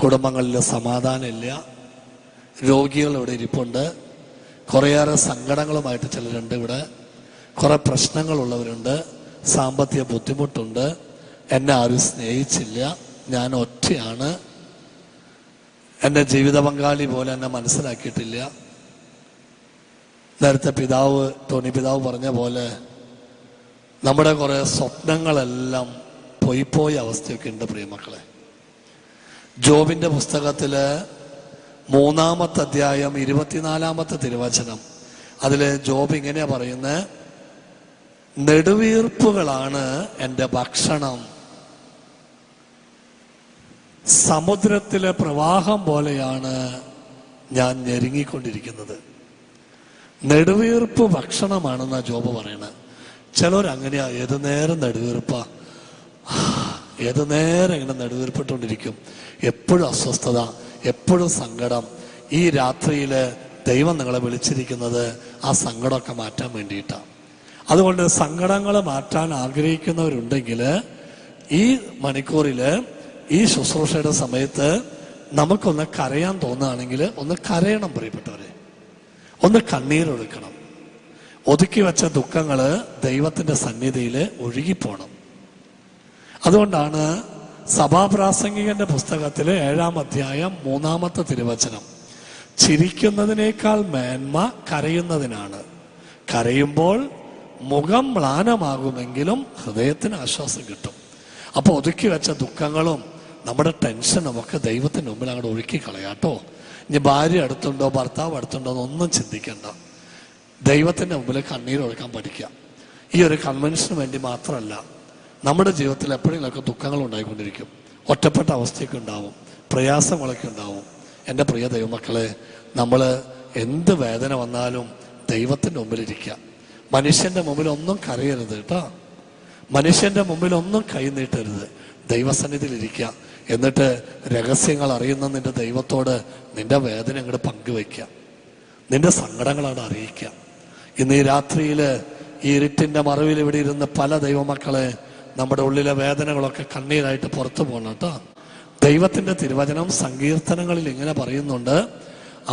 കുടുംബങ്ങളിൽ സമാധാനമില്ല, രോഗികൾ ഇവിടെ ഇരിപ്പുണ്ട്, കുറേയേറെ സങ്കടങ്ങളുമായിട്ട് ചിലരുണ്ട് ഇവിടെ, കുറെ പ്രശ്നങ്ങളുള്ളവരുണ്ട്, സാമ്പത്തിക ബുദ്ധിമുട്ടുണ്ട്, എന്നെ ആരും സ്നേഹിച്ചില്ല, ഞാൻ ഒറ്റയാണ്, എൻ്റെ ജീവിത പങ്കാളി പോലെ എന്നെ മനസ്സിലാക്കിയിട്ടില്ല. നേരത്തെ ടോണി പിതാവ് പറഞ്ഞ പോലെ നമ്മുടെ കുറെ സ്വപ്നങ്ങളെല്ലാം പോയി അവസ്ഥയൊക്കെ ഉണ്ട് പ്രിയമക്കളെ. ജോബിന്റെ പുസ്തകത്തില് 3-ാമത്തെ അധ്യായം 24-ാമത്തെ തിരുവചനം, അതില് ജോബ് ഇങ്ങനെയാ പറയുന്നത്: നെടുവീർപ്പുകളാണ് എൻ്റെ ഭക്ഷണം, സമുദ്രത്തിലെ പ്രവാഹം പോലെയാണ് ഞാൻ ഞെരുങ്ങിക്കൊണ്ടിരിക്കുന്നത്. നെടുവീർപ്പ് ഭക്ഷണമാണെന്നാ ജോബ് പറയണത്. ചിലരങ്ങനെയാ, ഏതു നേരം നെടുവീർപ്പാ, ഏതു നേരം ഇങ്ങനെ നെടുവീർപ്പിട്ടുകൊണ്ടിരിക്കും, എപ്പോഴും അസ്വസ്ഥത, എപ്പോഴും സങ്കടം. ഈ രാത്രിയില് ദൈവം നിങ്ങളെ വിളിച്ചിരിക്കുന്നത് ആ സങ്കടമൊക്കെ മാറ്റാൻ വേണ്ടിയിട്ടാണ്. അതുകൊണ്ട് സങ്കടങ്ങൾ മാറ്റാൻ ആഗ്രഹിക്കുന്നവരുണ്ടെങ്കിൽ ഈ മണിക്കൂറില്, ഈ ശുശ്രൂഷയുടെ സമയത്ത് നമുക്കൊന്ന് കരയാൻ തോന്നുകയാണെങ്കിൽ ഒന്ന് കരയണം പ്രിയപ്പെട്ടവരെ, ഒന്ന് കണ്ണീരൊഴുക്കണം. ഒതുക്കി വെച്ച ദുഃഖങ്ങള് ദൈവത്തിന്റെ സന്നിധിയിൽ ഒഴുകിപ്പോണം. അതുകൊണ്ടാണ് സഭാപ്രാസംഗികന്റെ പുസ്തകത്തില് 7-ാം അധ്യായം 3-ാമത്തെ തിരുവചനം: ചിരിക്കുന്നതിനേക്കാൾ മേന്മ കരയുന്നതിനാണ്, കരയുമ്പോൾ മുഖം മ്ലാനമാകുമെങ്കിലും ഹൃദയത്തിന് ആശ്വാസം കിട്ടും. അപ്പൊ ഒതുക്കി വെച്ച ദുഃഖങ്ങളും നമ്മുടെ ടെൻഷനും ഒക്കെ ദൈവത്തിന് മുമ്പിൽ അങ്ങോട്ട് ഒഴുക്കി കളയാട്ടോ. ഇനി ഭാര്യ അടുത്തുണ്ടോ ഭർത്താവ് അടുത്തുണ്ടോ എന്നൊന്നും ചിന്തിക്കണ്ട. ദൈവത്തിന്റെ മുമ്പിൽ കണ്ണീരൊഴുക്കാൻ പഠിക്കുക. ഈ ഒരു കൺവെൻഷന് വേണ്ടി മാത്രമല്ല, നമ്മുടെ ജീവിതത്തിൽ എപ്പോഴെങ്കിലൊക്കെ ദുഃഖങ്ങൾ ഉണ്ടായിക്കൊണ്ടിരിക്കും, ഒറ്റപ്പെട്ട അവസ്ഥയൊക്കെ ഉണ്ടാവും, പ്രയാസങ്ങളൊക്കെ ഉണ്ടാവും. എൻ്റെ പ്രിയ ദൈവമക്കളെ, നമ്മൾ എന്ത് വേദന വന്നാലും ദൈവത്തിന്റെ മുമ്പിലിരിക്കുക. മനുഷ്യന്റെ മുമ്പിൽ ഒന്നും കരയരുത് കേട്ടോ, മനുഷ്യന്റെ മുമ്പിൽ ഒന്നും കൈ നീട്ടരുത്, ദൈവസന്നിധിയിൽ ഇരിക്കുക. എന്നിട്ട് രഹസ്യങ്ങൾ അറിയുന്ന നിന്റെ ദൈവത്തോട് നിന്റെ വേദന അങ്ങോട്ട് പങ്കുവയ്ക്കുക, നിന്റെ സങ്കടങ്ങളാണ് അറിയിക്കുക. ഇന്ന് ഈ രാത്രിയില് ഈ ഇരുട്ടിന്റെ മറവിൽ ഇവിടെ ഇരുന്ന് പല ദൈവമക്കളെ നമ്മുടെ ഉള്ളിലെ വേദനകളൊക്കെ കണ്ണീരായിട്ട് പുറത്തു പോകണം കേട്ടോ. ദൈവത്തിന്റെ തിരുവചനം സങ്കീർത്തനങ്ങളിൽ ഇങ്ങനെ പറയുന്നുണ്ട്,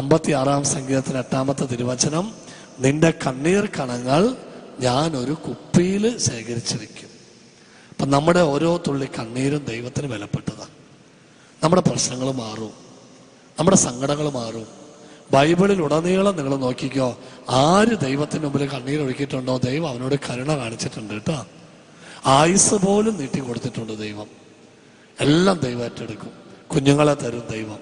56-ാം സങ്കീർത്തനം 8-ാമത്തെ തിരുവചനം: നിന്റെ കണ്ണീർ കണങ്ങൾ ഞാൻ ഒരു കുപ്പിയിൽ ശേഖരിച്ചു വെക്കും. അപ്പൊ നമ്മുടെ ഓരോ തുള്ളി കണ്ണീരും ദൈവത്തിന് വിലപ്പെട്ടതാണ്. നമ്മുടെ പ്രശ്നങ്ങൾ മാറും, നമ്മുടെ സങ്കടങ്ങൾ മാറും. ബൈബിളിൽ ഉടനീളം നിങ്ങൾ നോക്കിക്കോ, ആര് ദൈവത്തിന് മുമ്പിൽ കണ്ണീരൊഴുക്കിയിട്ടുണ്ടോ ദൈവം അവനോട് കരുണ കാണിച്ചിട്ടുണ്ട് കേട്ടോ. ആയുസ് പോലും നീട്ടി കൊടുത്തിട്ടുണ്ട് ദൈവം. എല്ലാം ദൈവം ഏറ്റെടുക്കും. കുഞ്ഞുങ്ങളെ തരും ദൈവം.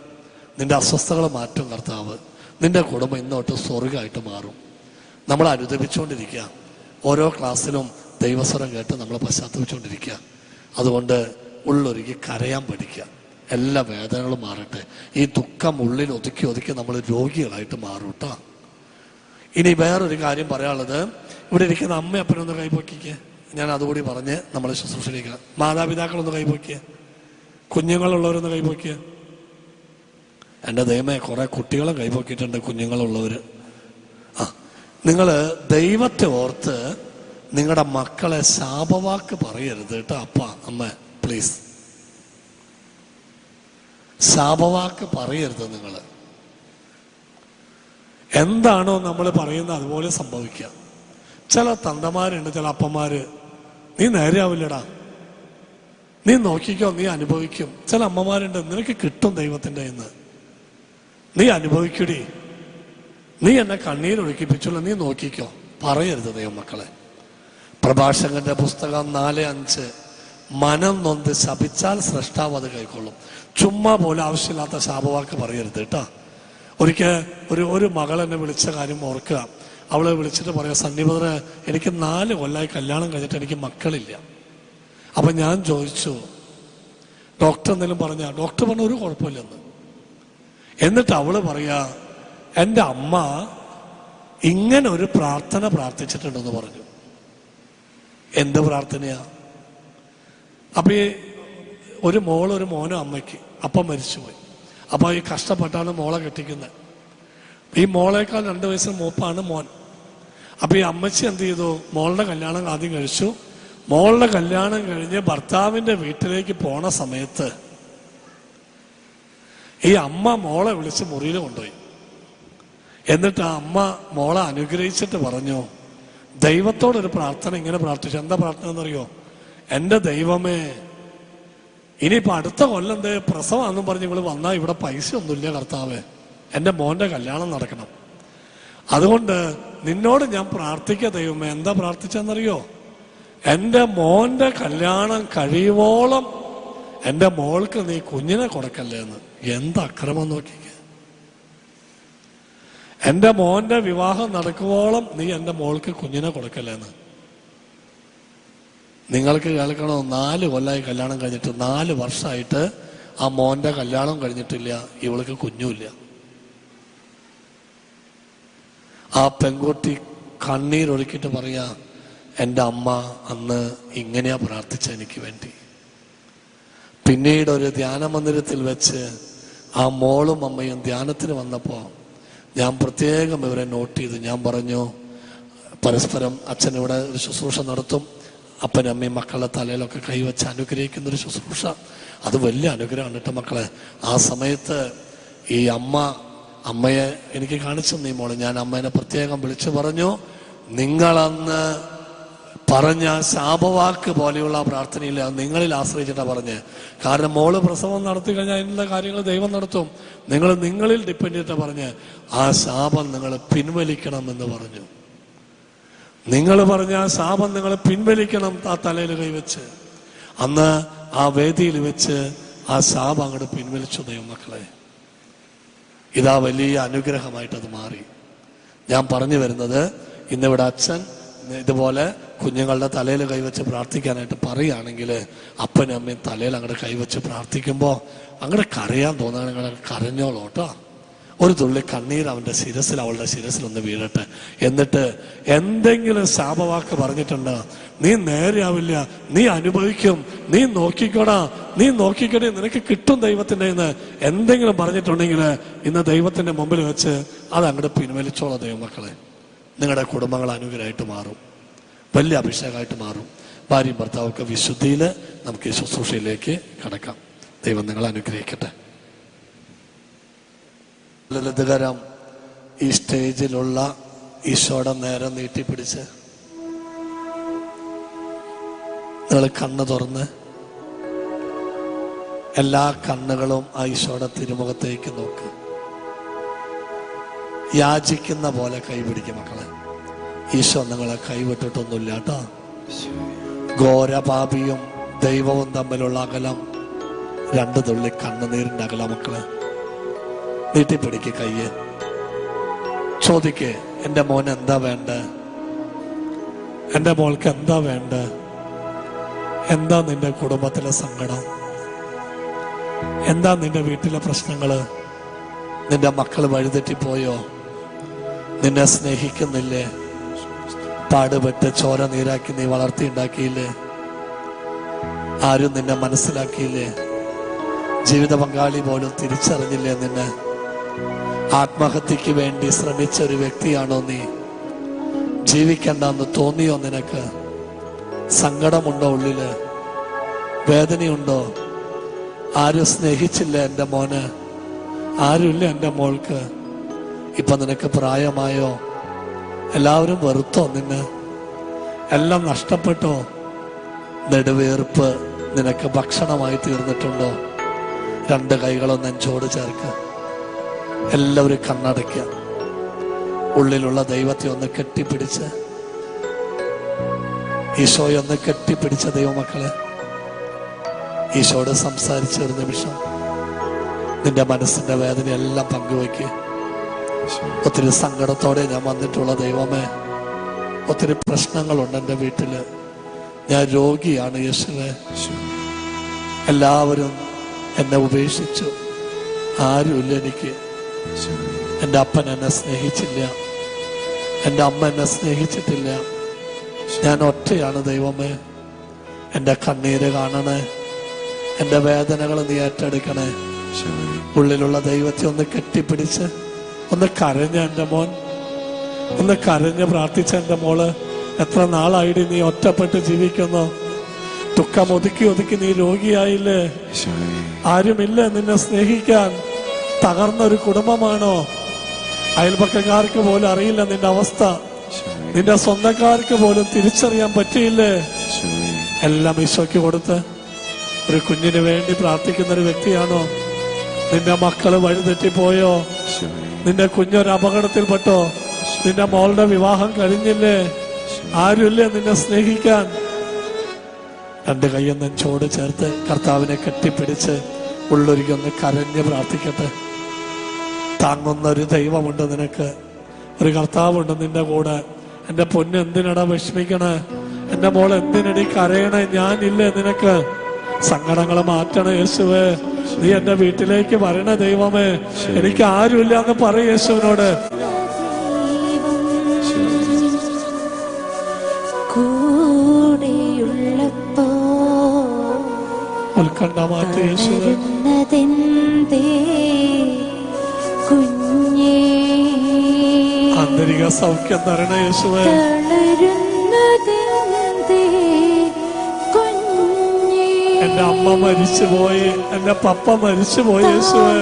നിന്റെ അസ്വസ്ഥകൾ മാറ്റും കർത്താവ്. നിന്റെ കുടുംബം ഇന്നോട്ട് സ്വർഗമായിട്ട് മാറും. നമ്മൾ അനുദപിച്ചുകൊണ്ടിരിക്കുക, ഓരോ ക്ലാസ്സിലും ദൈവസ്വരം കേട്ട് നമ്മൾ പശ്ചാത്തപിച്ചുകൊണ്ടിരിക്കുക. അതുകൊണ്ട് ഉള്ളൊരുക്കി കരയാൻ പഠിക്കുക. എല്ലാ വേദനകളും മാറട്ടെ. ഈ ദുഃഖം ഉള്ളിൽ ഒതുക്കി നമ്മൾ രോഗികളായിട്ട് മാറും കേട്ടോ. ഇനി വേറൊരു കാര്യം പറയാനുള്ളത്, ഇവിടെ ഇരിക്കുന്ന അമ്മ അപ്പനൊന്ന് കൈപൊക്കിക്കുക. ഞാൻ അതുകൂടി പറഞ്ഞ് നമ്മളെ ശുശ്രൂഷയിലേക്ക്. മാതാപിതാക്കളൊന്ന് കൈപൊക്കിയ, കുഞ്ഞുങ്ങളുള്ളവരൊന്ന് കൈപൊക്കിയ. എൻ്റെ ദൈവമേ, കുറെ കുട്ടികളെ കൈപൊക്കിയിട്ടുണ്ട്, കുഞ്ഞുങ്ങളുള്ളവര്. നിങ്ങൾ ദൈവത്തെ ഓർത്ത് നിങ്ങളുടെ മക്കളെ ശാപവാക്ക് പറയരുത് കേട്ടോ. അപ്പ അമ്മ പ്ലീസ്, ശാപവാക്ക് പറയരുത്. നിങ്ങൾ എന്താണോ നമ്മൾ പറയുന്നത് അതുപോലെ സംഭവിക്കുക. ചില തന്തമാരുണ്ട്, ചില അപ്പന്മാര്, നീ നേരെയാവില്ലടാ, നീ നോക്കിക്കോ, നീ അനുഭവിക്കും. ചില അമ്മമാരുണ്ട്, നിനക്ക് കിട്ടും ദൈവത്തിന്റെ ഇന്ന്, നീ അനുഭവിക്കടി, നീ എന്നെ കണ്ണീരൊഴുക്കിപ്പിച്ചുള്ള, നീ നോക്കിക്കോ. പറയരുത് ദൈവമക്കളെ. പ്രഭാഷകന്റെ പുസ്തകം 4:5: മനം നൊന്ത് ശപിച്ചാൽ സ്രഷ്ടാവ് അത് കൈക്കൊള്ളും. ചുമ്മാ പോലെ ആവശ്യമില്ലാത്ത ശാപവാക്ക് പറയരുത് കേട്ടോ. ഒരിക്കൽ ഒരു മകൾ എന്നെ വിളിച്ച കാര്യം ഓർക്കുക. അവളെ വിളിച്ചിട്ട് പറയാം, സന്നിപതരെ, എനിക്ക് 4 കൊല്ലമായി കല്യാണം കഴിഞ്ഞിട്ട് എനിക്ക് മക്കളില്ല. അപ്പൊ ഞാൻ ചോദിച്ചു, ഡോക്ടർ എന്തെങ്കിലും പറഞ്ഞ? ഡോക്ടർ പറഞ്ഞ ഒരു കുഴപ്പമില്ലെന്ന്. എന്നിട്ട് അവള് പറയാ, എൻ്റെ അമ്മ ഇങ്ങനെ ഒരു പ്രാർത്ഥന പ്രാർത്ഥിച്ചിട്ടുണ്ടെന്ന് പറഞ്ഞു. എന്ത് പ്രാർത്ഥനയാ? അപ്പൊ ഈ ഒരു മോനും അമ്മയ്ക്ക് അപ്പം മരിച്ചുപോയി. അപ്പൊ ഈ കഷ്ടപ്പെട്ടാണ് മോളെ കെട്ടിക്കുന്നത്. ഈ മോളേക്കാൾ 2 വയസ്സിന് മൂപ്പാണ് മോൻ. അപ്പൊ ഈ അമ്മച്ചി എന്ത് ചെയ്തു? മോളുടെ കല്യാണം ആദ്യം കഴിച്ചു. മോളുടെ കല്യാണം കഴിഞ്ഞ് ഭർത്താവിന്റെ വീട്ടിലേക്ക് പോണ സമയത്ത് ഈ അമ്മ മോളെ വിളിച്ച് മുറിയിൽ കൊണ്ടുപോയി. എന്നിട്ട് ആ അമ്മ മോളെ അനുഗ്രഹിച്ചിട്ട് പറഞ്ഞു, ദൈവത്തോടൊരു പ്രാർത്ഥന ഇങ്ങനെ പ്രാർത്ഥിച്ചു. എന്താ പ്രാർത്ഥന എന്നറിയോ? എൻ്റെ ദൈവമേ, ഇനിയിപ്പോൾ അടുത്ത കൊല്ലം പ്രസവമാണെന്നും പറഞ്ഞ് നിങ്ങൾ വന്നാൽ ഇവിടെ പൈസ ഒന്നുമില്ല കർത്താവേ, എൻ്റെ മോൻ്റെ കല്യാണം നടക്കണം. അതുകൊണ്ട് നിന്നോട് ഞാൻ പ്രാർത്ഥിക്കുക ദൈവമേ. എന്താ പ്രാർത്ഥിച്ചെന്നറിയോ? എൻ്റെ മോൻ്റെ കല്യാണം കഴിയുവോളം എൻ്റെ മോൾക്ക് നീ കുഞ്ഞിനെ കൊടുക്കല്ലേ എന്ന്. എന്ത് അക്രമം നോക്കിക്ക. എൻ്റെ മോൻ്റെ വിവാഹം നടക്കുവോളം നീ എൻ്റെ മോൾക്ക് കുഞ്ഞിനെ കൊടുക്കല്ലേന്ന്. നിങ്ങൾക്ക് കേൾക്കണോ? 4 കൊല്ലമായി കല്യാണം കഴിഞ്ഞിട്ട്, 4 വർഷമായിട്ട് ആ മോൻ്റെ കല്യാണം കഴിഞ്ഞിട്ടില്ല, ഇവൾക്ക് കുഞ്ഞുമില്ല. ആ പെൺകുട്ടി കണ്ണീരൊഴുക്കിയിട്ട് പറയാ, എൻ്റെ അമ്മ അന്ന് ഇങ്ങനെയാ പ്രാർത്ഥിച്ച എനിക്ക് വേണ്ടി. പിന്നീട് ഒരു ധ്യാന മന്ദിരത്തിൽ വെച്ച് ആ മോളും അമ്മയും ധ്യാനത്തിന് വന്നപ്പോൾ ഞാൻ പ്രത്യേകം ഇവരെ നോട്ട് ചെയ്തു. ഞാൻ പറഞ്ഞു, പരസ്പരം അച്ഛൻ ഇവിടെ ഒരു ശുശ്രൂഷ നടത്തും, അപ്പനും അമ്മയും മക്കളുടെ തലയിലൊക്കെ കൈവച്ച് അനുഗ്രഹിക്കുന്ന ഒരു ശുശ്രൂഷ. അത് വലിയ അനുഗ്രഹമാണ് കേട്ടോ മക്കളെ. ആ സമയത്ത് ഈ അമ്മയെ എനിക്ക് കാണിച്ചു നീ മോള്. ഞാൻ അമ്മേനെ പ്രത്യേകം വിളിച്ചു പറഞ്ഞു, നിങ്ങളന്ന് പറഞ്ഞ ശാപവാക്ക് പോലെയുള്ള പ്രാർത്ഥനയില്ല, നിങ്ങളിൽ ആശ്രയിച്ചിട്ടാണ് പറഞ്ഞ്. കാരണം മോള് പ്രസവം നടത്തി കഴിഞ്ഞാൽ അതിനുള്ള കാര്യങ്ങൾ ദൈവം നടത്തും. നിങ്ങളിൽ ഡിപ്പെൻഡ് ചെയ്തിട്ടാണ് പറഞ്ഞ് ആ ശാപം നിങ്ങൾ പിൻവലിക്കണം എന്ന് പറഞ്ഞു. നിങ്ങൾ പറഞ്ഞ ആ ശാപം നിങ്ങൾ പിൻവലിക്കണം. ആ തലയിൽ കൈവച്ച് അന്ന് ആ വേദിയിൽ വെച്ച് ആ ശാപം അങ്ങോട്ട് പിൻവലിച്ചു ദൈവമക്കളെ. ഇതാ വലിയ അനുഗ്രഹമായിട്ട് അത് മാറി. ഞാൻ പറഞ്ഞു വരുന്നത്, ഇന്നിവിടെ അച്ഛൻ ഇതുപോലെ കുഞ്ഞുങ്ങളുടെ തലയിൽ കൈവച്ച് പ്രാർത്ഥിക്കാനായിട്ട് പറയുകയാണെങ്കിൽ അപ്പനും അമ്മയും തലയിൽ അങ്ങോട്ട് കൈവച്ച് പ്രാർത്ഥിക്കുമ്പോൾ അങ്ങോട്ട് കരയാൻ തോന്നുകയാണെങ്കിൽ അങ്ങോട്ട് കരഞ്ഞോളൂ കേട്ടോ. ഒരു തുള്ളി കണ്ണീർ അവളുടെ ശിരസിലൊന്ന് വീഴട്ടെ. എന്നിട്ട് എന്തെങ്കിലും ശാപവാക്ക് പറഞ്ഞിട്ടുണ്ട്, നീ നേരെയാവില്ല, നീ അനുഭവിക്കും, നീ നോക്കിക്കോടേ നിനക്ക് കിട്ടും ദൈവത്തിൻ്റെ എന്ന് എന്തെങ്കിലും പറഞ്ഞിട്ടുണ്ടെങ്കിൽ ഇന്ന് ദൈവത്തിന്റെ മുമ്പിൽ വെച്ച് അത് അങ്ങോട്ട് പിൻവലിച്ചോളാം ദൈവമക്കളെ. നിങ്ങളുടെ കുടുംബങ്ങൾ അനുഗ്രഹമായിട്ട് മാറും, വലിയ അഭിഷേകമായിട്ട് മാറും. ഭാര്യയും ഭർത്താവൊക്കെ വിശുദ്ധിയിൽ നമുക്ക് ഈ ശുശ്രൂഷയിലേക്ക് കടക്കാം. ദൈവം നിങ്ങളെ അനുഗ്രഹിക്കട്ടെ. ലളിതകരം ഈ സ്റ്റേജിലുള്ള ഈശോയുടെ നേരം നീട്ടിപ്പിടിച്ച് നിങ്ങൾ കണ്ണ് തുറന്ന് എല്ലാ കണ്ണുകളും ആ ഈശോയുടെ തിരുമുഖത്തേക്ക് നോക്ക്. യാചിക്കുന്ന പോലെ കൈപിടിക്കും മക്കളെ. ഈശോ നിങ്ങളെ കൈവിട്ടിട്ടൊന്നുമില്ല കേട്ടോ. ഘോരപാപിയും ദൈവവും തമ്മിലുള്ള അകലം 2 തുള്ളി കണ്ണുനീരിന്റെ അകലം. മക്കളെ നീട്ടിപ്പിടിക്ക് കയ്യെ. ചോദിക്കേ, എൻ്റെ മോൻ എന്താ വേണ്ടേ? എൻ്റെ മോൾക്ക് എന്താ വേണ്ടേ? എന്താ നിന്റെ കുടുംബത്തിലെ സങ്കടം? എന്താ നിന്റെ വീട്ടിലെ പ്രശ്നങ്ങള്? നിന്റെ മക്കൾ വഴിതെറ്റിപ്പോയോ? നിന്നെ സ്നേഹിക്കുന്നില്ലേ? പാടുപെട്ട് ചോര നീരാക്കി നീ വളർത്തിയുണ്ടാക്കിയില്ലേ? ആരും നിന്നെ മനസ്സിലാക്കിയില്ലേ? ജീവിത പങ്കാളി പോലും തിരിച്ചറിഞ്ഞില്ലേ നിന്നെ? ആത്മഹത്യക്ക് വേണ്ടി ശ്രമിച്ച ഒരു വ്യക്തിയാണോ നീ? ജീവിക്കണ്ടെന്ന് തോന്നിയോ നിനക്ക്? സങ്കടമുണ്ടോ ഉള്ളില്? വേദനയുണ്ടോ? ആരും സ്നേഹിച്ചില്ല എൻ്റെ മോന്, ആരുമില്ല എൻ്റെ മോൾക്ക്. ഇപ്പൊ നിനക്ക് പ്രായമായോ? എല്ലാവരും വെറുത്തോ നിന്നെ? എല്ലാം നഷ്ടപ്പെട്ടോ? നെടുവേർപ്പ് നിനക്ക് ഭക്ഷണമായി തീർന്നിട്ടുണ്ടോ? 2 കൈകളും നെഞ്ചോട് ചേർക്ക്. എല്ലാവരും കണ്ണടയ്ക്കുക. ഉള്ളിലുള്ള ദൈവത്തെ ഒന്ന് കെട്ടിപ്പിടിച്ച്, ഈശോയെ ഒന്ന് കെട്ടിപ്പിടിച്ച ദൈവമക്കളെ, ഈശോയോട് സംസാരിച്ച ഒരു നിമിഷം നിന്റെ മനസ്സിന്റെ വേദനയെല്ലാം പങ്കുവയ്ക്കുക. ഒത്തിരി സങ്കടത്തോടെ ഞാൻ വന്നിട്ടുള്ള ദൈവമേ, ഒത്തിരി പ്രശ്നങ്ങളുണ്ട് എൻ്റെ വീട്ടില്, ഞാൻ രോഗിയാണ് യേശുവേ. എല്ലാവരും എന്നെ ഉപേക്ഷിച്ചു, ആരുമില്ല എനിക്ക്. എൻ്റെ അപ്പൻ എന്നെ സ്നേഹിച്ചില്ല, എൻ്റെ അമ്മ എന്നെ സ്നേഹിച്ചിട്ടില്ല. ഞാൻ ഒറ്റയാണ് ദൈവമേ. എൻ്റെ കണ്ണീര് കാണണേ, എൻ്റെ വേദനകൾ നീ ഏറ്റെടുക്കണേ. ഉള്ളിലുള്ള ദൈവത്തെ ഒന്ന് കെട്ടിപ്പിടിച്ച് ഒന്ന് കരഞ്ഞ എൻ്റെ മോൻ, ഒന്ന് കരഞ്ഞ് പ്രാർത്ഥിച്ച എൻ്റെ മോള്. എത്ര നാളായിട്ട് നീ ഒറ്റപ്പെട്ട് ജീവിക്കുന്നു? ദുഃഖം ഒതുക്കി നീ രോഗിയായില്ലേ? ആരുമില്ല നിന്നെ സ്നേഹിക്കാൻ, തകർന്നൊരു കുടുംബമാണോ? അയൽപക്കക്കാർക്ക് പോലും അറിയില്ല നിന്റെ അവസ്ഥ. നിന്റെ സ്വന്തക്കാർക്ക് പോലും തിരിച്ചറിയാൻ പറ്റിയില്ലേ? എല്ലാം ഈശോയ്ക്ക് കൊടുത്ത് ഒരു കുഞ്ഞിന് വേണ്ടി പ്രാർത്ഥിക്കുന്ന ഒരു വ്യക്തിയാണോ? നിന്റെ മക്കള് വഴിതെറ്റിപ്പോയോ? നിന്റെ കുഞ്ഞൊരു അപകടത്തിൽപ്പെട്ടോ? നിന്റെ മോളുടെ വിവാഹം കഴിഞ്ഞില്ലേ? ആരുമില്ലേ നിന്നെ സ്നേഹിക്കാൻ? രണ്ട് കയ്യും നെഞ്ചോട് ചേർത്ത് കർത്താവിനെ കെട്ടിപ്പിടിച്ച് ഉള്ളൊരുക്കൊന്ന് കരഞ്ഞ് പ്രാർത്ഥിക്കട്ടെ. താങ്ങുന്ന ഒരു ദൈവമുണ്ട് നിനക്ക്, ഒരു കർത്താവുണ്ട് നിന്റെ കൂടെ. എന്റെ പൊന്ന് എന്തിനടാ വിഷമിക്കണേ? എന്റെ മോൾ എന്തിനടി കരയണേ? ഞാനില്ലേ നിനക്ക്? സങ്കടങ്ങൾ മാറ്റണ യേശുവേ, നീ എന്റെ വീട്ടിലേക്ക് വരണ ദൈവമേ, എനിക്ക് ആരുമില്ല എന്ന് പറ യേശുവിനോട്. ഉത്കണ്ഠ മാറ്റി യേശുവേ. ആന്തരിക സൗഖ്യം തരണ യേശുവേ. എന്റെ അമ്മ മരിച്ചുപോയി, എന്റെ പപ്പ മരിച്ചുപോയി യേശുവേ,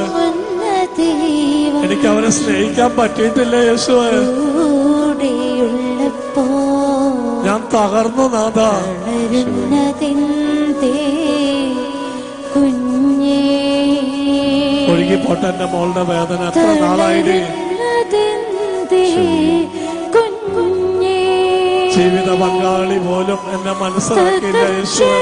എനിക്ക് അവരെ സ്നേഹിക്കാൻ പറ്റിയിട്ടില്ല യേശുവേ. ഞാൻ തകർന്നു നാഥ. ഒഴുകി പോട്ടെ എന്റെ മോളുടെ വേദന. എത്ര നാളായിട്ട് ജീവിത പങ്കാളി പോലും എന്നെ മനസ്സിലാക്കിയില്ല യേശുവേ.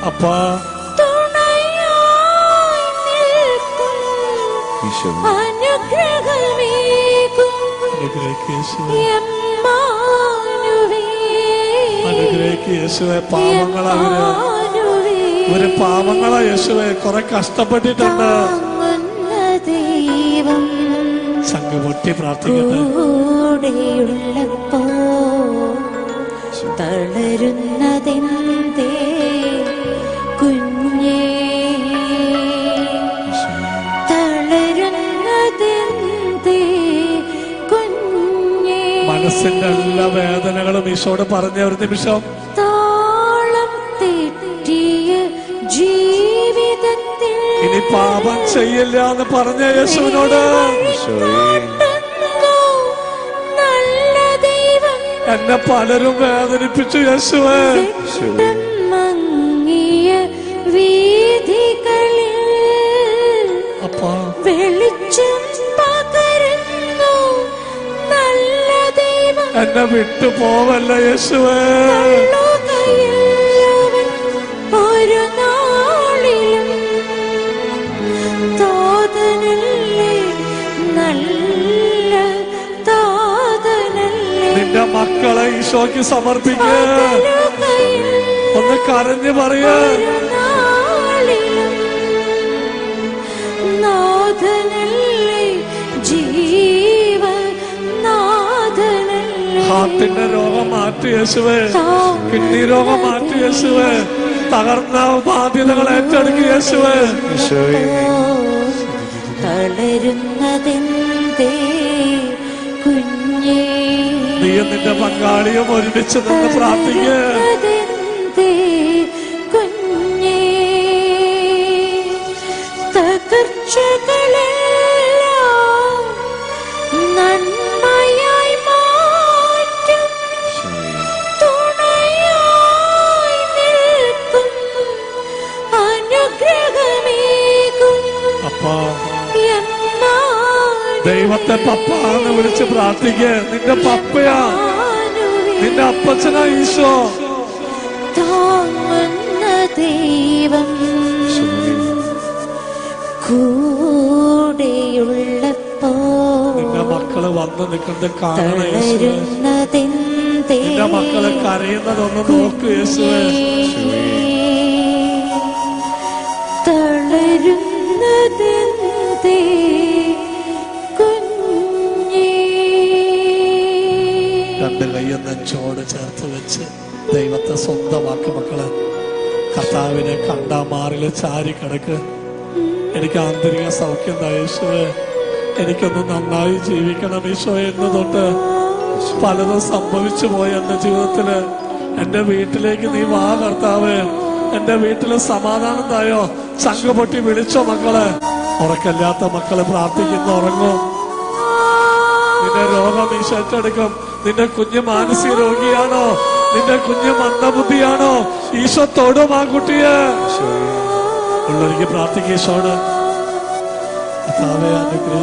അപ്പാ അനുഗ്രഹിക്ക് യേശുവേ. പാവങ്ങളാ ഒരു പാവങ്ങളാ യേശുവേ, കുറെ കഷ്ടപ്പെട്ടിട്ടുണ്ട്. ചങ്ക് പൊട്ടി പ്രാർത്ഥിക്കട്ടെ. തളരുന്നതെന്തേ കുഞ്ഞേ, തളരുന്നതെന്തേ കുഞ്ഞേ. മനസ്സിന്റെ എല്ലാ വേദനകളും ഈശോട് പറഞ്ഞ ഒരു നിമിഷം. താളം തെറ്റിയ ജീവിതത്തിൽ ഇനി പാപം ചെയ്യില്ല എന്ന് പറഞ്ഞ യേശുവിനോട്. എന്നെ പലരും വേദനിപ്പിച്ചു യേശുവേ. മങ്ങിയ വീഥികളിൽ വെളിച്ചം പകരുന്നു നല്ല ദൈവം. എന്നെ വിട്ടു പോവല്ല യേശുവേ. ഒരു നാളിലും തോതനല്ലേ, നല്ല തോതനല്ലേ. നിന്റെ മക്കളെ ഈശോയ്ക്ക് സമർപ്പിക്ക. ഒന്ന് കരഞ്ഞു പറയ. ഹാർട്ടിന്റെ രോഗം മാറ്റി യേശുവേ. കിഡ്നി രോഗം മാറ്റി യേശുവേ. തകർന്ന ബാധ്യതകൾ ഏറ്റെടുക്കുക യേശുവേ. തളരുന്നതെന്തേ കുഞ്ഞേ, നീയും നിന്റെ പങ്കാളിയും ഒരുമിച്ച് നിന്ന് പ്രാർത്ഥിക്കുക. കുഞ്ഞേ, തകർച്ചകളെല്ലാം നന്മയായി മാറ്റും തുണയായി നിൽക്കും അനുഗ്രഹമേകും. അപ്പാ ദൈവത്തെ പപ്പാന്ന് വിളിച്ച് പ്രാർത്ഥിക്കുക. നിന്റെ പപ്പയാ, നിന്റെ അപ്പച്ചനാ ഈശോ. താങ്ങുന്ന ദൈവം കൂടെയുള്ളപ്പോ നിന്റെ മക്കള് വന്ന് നിൽക്കുന്നത് കാണണം യേശുവേ. നിന്റെ മക്കള് കരയുന്നതൊന്ന് നോക്കൂ യേശുവേ. തളരുന്നതെന്തേ രണ്ട് കയ്യും നെഞ്ചോട് ചേർത്ത് വെച്ച് ദൈവത്തെ സ്വന്തമാക്കി മക്കളെ. കർത്താവിനെ കണ്ടാ മാറില് ചാരി കിടക്ക്. എനിക്ക് ആന്തരിക സൗഖ്യം താ യേശുവേ. എനിക്കൊന്ന് നന്നായി ജീവിക്കണം ഈശോ എന്ന് തൊട്ട് പലതും സംഭവിച്ചു പോയി എന്റെ ജീവിതത്തില്. എന്റെ വീട്ടിലേക്ക് നീ വാ കർത്താവേ. എന്റെ വീട്ടില് സമാധാനം തായോ. ചങ്ക് പൊട്ടി വിളിച്ചോ മക്കളെ. ഉറക്കല്ലാത്ത മക്കളെ പ്രാർത്ഥിക്കുന്ന ഉറങ്ങും. നിന്റെ രോഗം നീ ഏറ്റെടുക്കും. നിന്റെ കുഞ്ഞ് മാനസിക രോഗിയാണോ? നിന്റെ കുഞ്ഞ് മന്ദബുദ്ധിയാണോ? ഈശോ തൊടും ആ കുട്ടിയെ. ഉള്ളവർക്ക് പ്രാർത്ഥിക്കീശോട്. കർത്താവേ അനുഗ്രഹിക്കണമേ.